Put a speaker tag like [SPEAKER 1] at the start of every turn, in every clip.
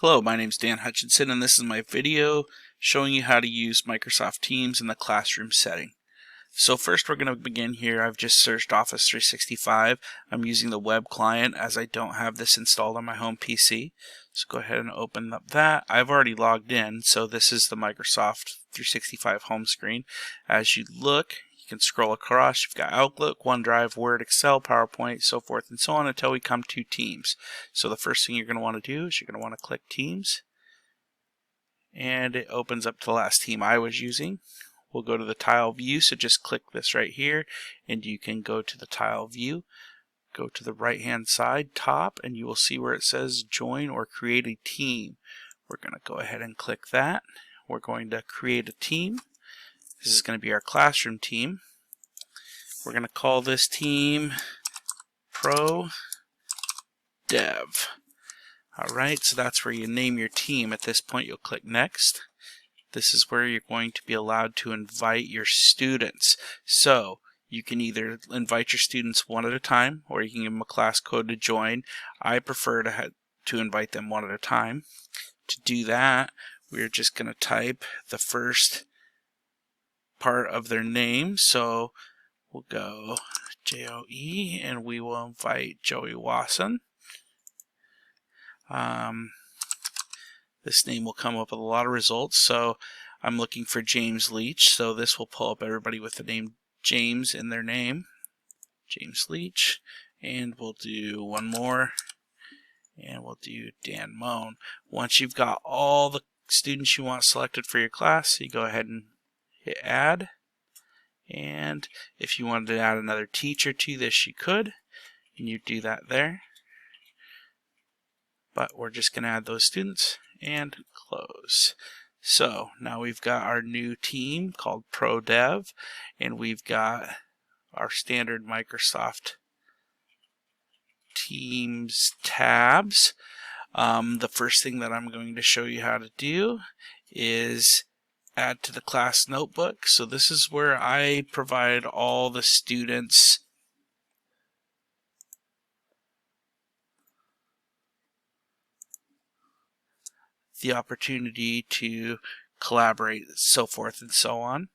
[SPEAKER 1] Hello, my name is Dan Hutchinson, and this is my video showing you how to use Microsoft Teams in the classroom setting. So first we're going to begin here. I've just searched Office 365. I'm using the web client as I don't have this installed on my home PC. So go ahead and open up that. I've already logged in, so this is the Microsoft 365 home screen. As you look, you can scroll across. You've got Outlook, OneDrive, Word, Excel, PowerPoint, so forth and so on until we come to Teams. So the first thing you're going to want to do is you're going to want to click Teams, and it opens up to the last team I was using. We'll go to the tile view, so just click this right here and you can go to the tile view. Go to the right hand side top and you will see where it says join or create a team. We're going to go ahead and click that. We're going to create a team. This is going to be our classroom team. We're going to call this team Pro Dev. Alright, so that's where you name your team. At this point you'll click next. This is where you're going to be allowed to invite your students. So you can either invite your students one at a time, or you can give them a class code to join. I prefer to invite them one at a time. To do that, we're just going to type the first part of their name. So we'll go J-O-E, and we will invite Joey Wasson. This name will come up with a lot of results. So I'm looking for James Leach, so this will pull up everybody with the name James in their name. James Leach. And we'll do one more, and we'll do Dan Moan. Once you've got all the students you want selected for your class, you go ahead and hit add. And if you wanted to add another teacher to this, you could, and you do that there. But we're just going to add those students and close. So now we've got our new team called Pro Dev, and we've got our standard Microsoft Teams tabs. The first thing that I'm going to show you how to do is add to the class notebook. So this is where I provide all the students the opportunity to collaborate, so forth and so on.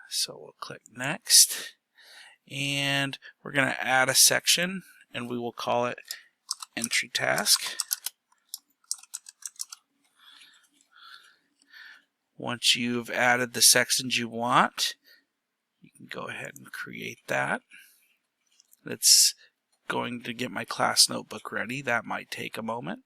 [SPEAKER 1] So we'll click next, and we're going to add a section, and we will call it entry task. Once you've added the sections you want, you can go ahead and create that. It's going to get my class notebook ready. That might take a moment.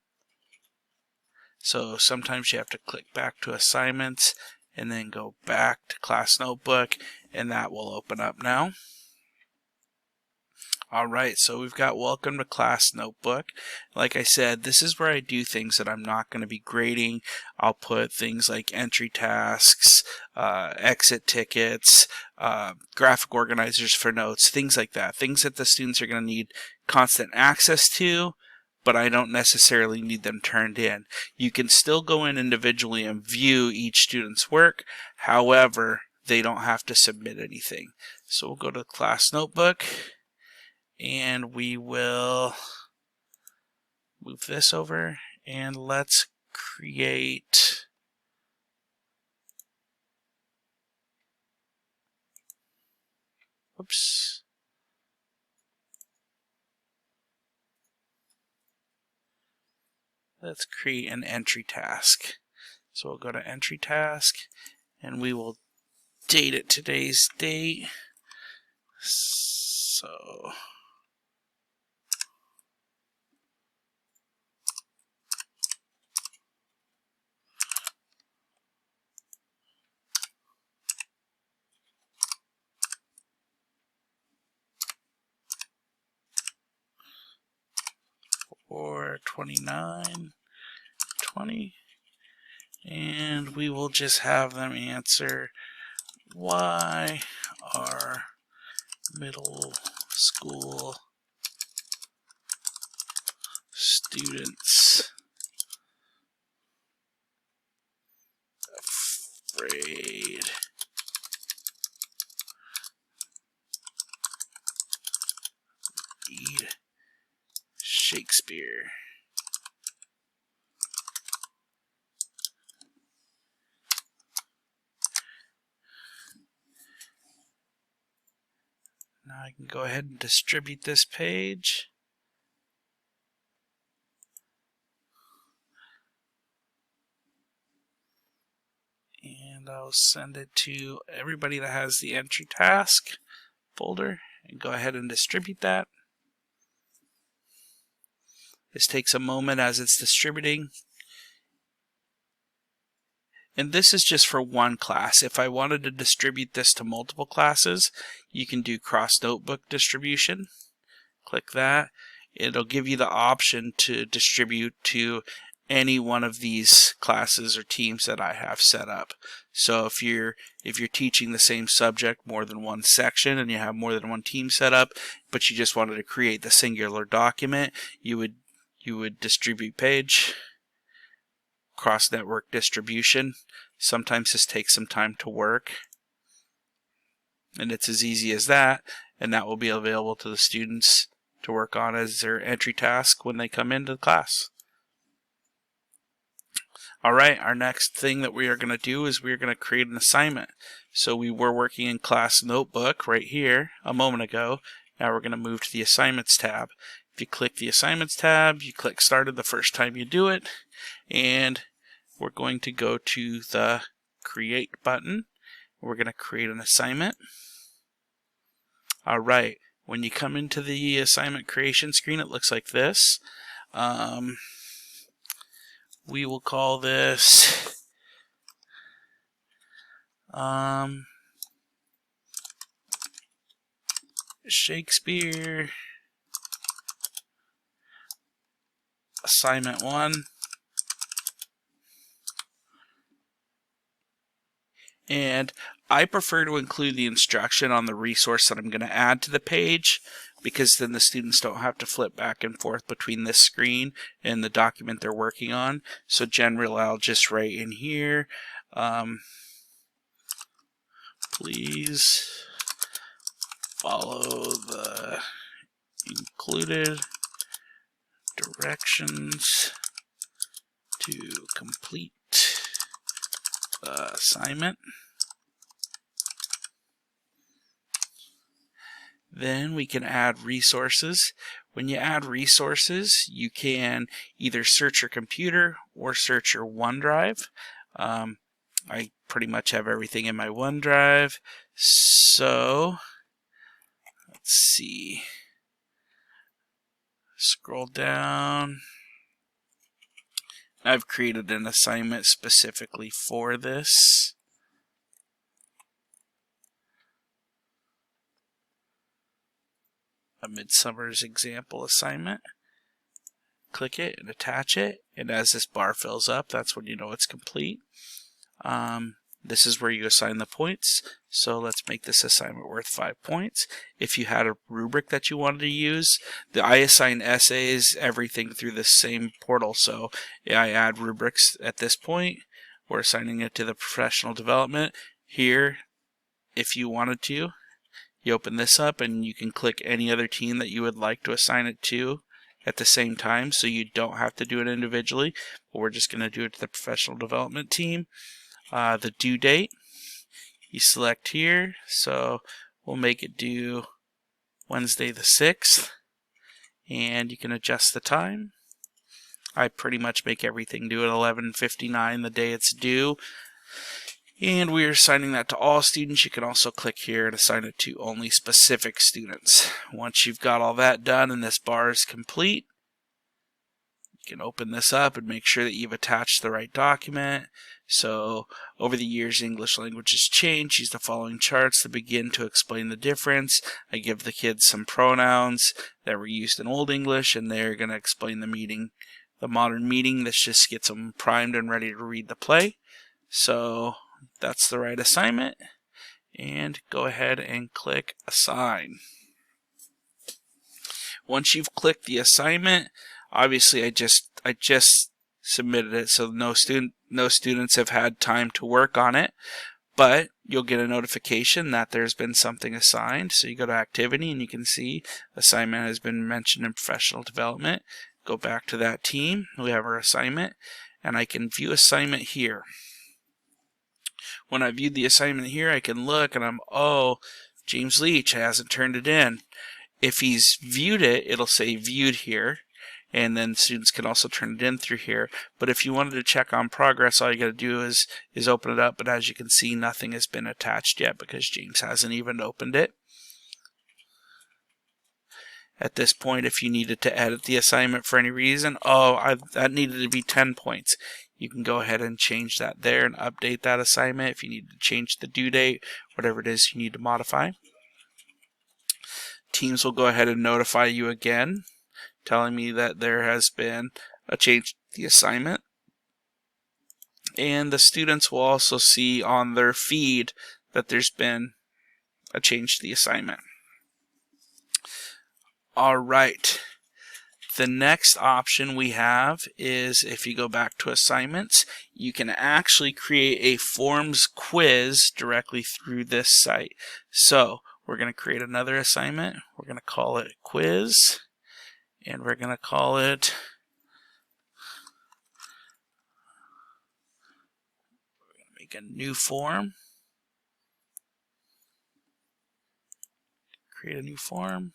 [SPEAKER 1] So sometimes you have to click back to assignments and then go back to class notebook, and that will open up now. Alright, so we've got welcome to class notebook. Like I said, this is where I do things that I'm not going to be grading. I'll put things like entry tasks, exit tickets, graphic organizers for notes, things like that. Things that the students are going to need constant access to, but I don't necessarily need them turned in. You can still go in individually and view each student's work. However, they don't have to submit anything. So we'll go to class notebook, and we will move this over, and let's create let's create an entry task. So we'll go to entry task, and we will date it today's date. So or 29/20, and we will just have them answer why are middle school students afraid read Shakespeare? I can go ahead and distribute this page. And I'll send it to everybody that has the entry task folder and go ahead and distribute that. This takes a moment as it's distributing. And this is just for one class. If I wanted to distribute this to multiple classes, you can do cross notebook distribution. Click that. It'll give you the option to distribute to any one of these classes or teams that I have set up. So if you're teaching the same subject, more than one section, and you have more than one team set up, but you just wanted to create the singular document, you would distribute page, cross network distribution. Sometimes this takes some time to work, and it's as easy as that, and that will be available to the students to work on as their entry task when they come into the class. Alright, our next thing that we are going to do is we are going to create an assignment. So we were working in class notebook right here a moment ago. Now we're going to move to the assignments tab. If you click the assignments tab, you click started the first time you do it, and we're going to go to the create button. We're going to create an assignment. Alright, when you come into the assignment creation screen, it looks like this. We will call this Shakespeare Assignment 1. And I prefer to include the instruction on the resource that I'm going to add to the page, because then the students don't have to flip back and forth between this screen and the document they're working on. So generally I'll just write in here, please follow the included directions to complete the assignment. Then we can add resources. When you add resources, you can either search your computer or search your OneDrive. I pretty much have everything in my OneDrive. So, let's see. Scroll down. I've created an assignment specifically for this. A Midsummer's Example assignment. Click it and attach it, and as this bar fills up, that's when you know it's complete. This is where you assign the points, so let's make this assignment worth 5 points. If you had a rubric that you wanted to use, I assign essays, everything through the same portal, so I add rubrics at this point. We're assigning it to the professional development. Here, if you wanted to, you open this up and you can click any other team that you would like to assign it to at the same time, so you don't have to do it individually, but we're just going to do it to the professional development team. The due date, you select here, so we'll make it due Wednesday the 6th, and you can adjust the time. I pretty much make everything due at 11:59 the day it's due. And we are assigning that to all students. You can also click here and assign it to only specific students. Once you've got all that done and this bar is complete, you can open this up and make sure that you've attached the right document. So, over the years, English language has changed. Use the following charts to begin to explain the difference. I give the kids some pronouns that were used in Old English, and they're going to explain the modern meaning. This just gets them primed and ready to read the play. So, that's the right assignment, and go ahead and click assign. Once you've clicked the assignment, obviously I just submitted it, so no students have had time to work on it, but you'll get a notification that there's been something assigned. So you go to activity and you can see assignment has been mentioned in professional development. Go back to that team. We have our assignment, and I can view assignment here. When I viewed the assignment here, I can look and James Leach hasn't turned it in. If he's viewed it, it'll say viewed here, and then students can also turn it in through here. But if you wanted to check on progress, all you got to do is open it up. But as you can see, nothing has been attached yet because James hasn't even opened it. At this point, if you needed to edit the assignment for any reason, that needed to be 10 points. You can go ahead and change that there and update that assignment if you need to change the due date, whatever it is you need to modify. Teams will go ahead and notify you again, telling me that there has been a change to the assignment. And the students will also see on their feed that there's been a change to the assignment. Alright, the next option we have is if you go back to assignments, you can actually create a forms quiz directly through this site. So we're going to create another assignment. We're going to call it quiz, and we're going to call it make a new form. Create a new form.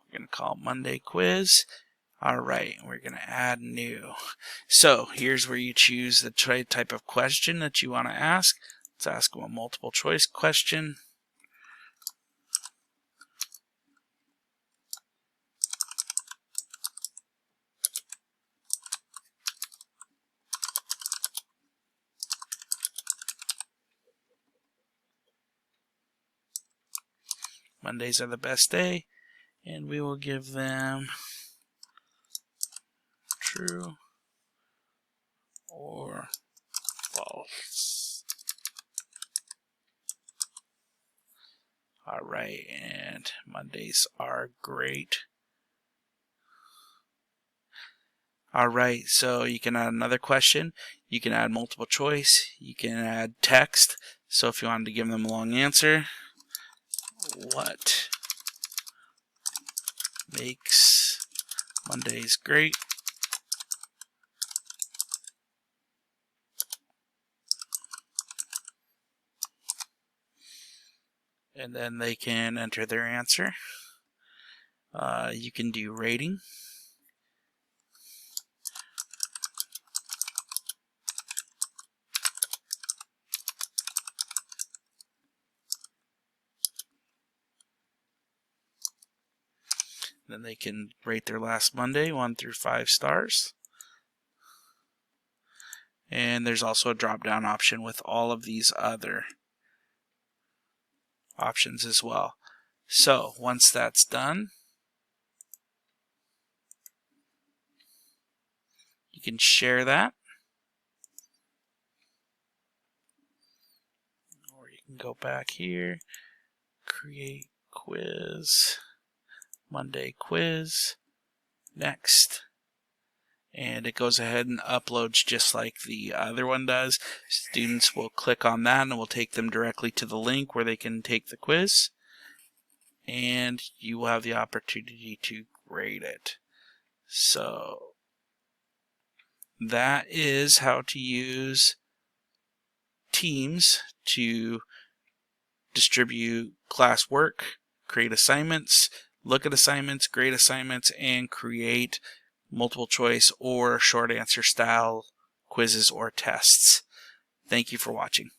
[SPEAKER 1] We're going to call it Monday quiz. Alright, we're going to add new. So here's where you choose the type of question that you want to ask. Let's ask them a multiple choice question. Mondays are the best day, and we will give them true or false. Alright, and Mondays are great. Alright, so you can add another question, you can add multiple choice, you can add text. So if you wanted to give them a long answer, what makes Mondays great? And then they can enter their answer. You can do rating. Then they can rate their last Monday 1 through 5 stars. And there's also a drop-down option with all of these other options as well. So once that's done, you can share that, or you can go back here, create quiz, Monday quiz, next, and it goes ahead and uploads just like the other one does. Students will click on that and it will take them directly to the link where they can take the quiz, and you will have the opportunity to grade it. So that is how to use Teams to distribute classwork, create assignments, look at assignments, grade assignments, and create multiple choice or short answer style quizzes or tests. Thank you for watching.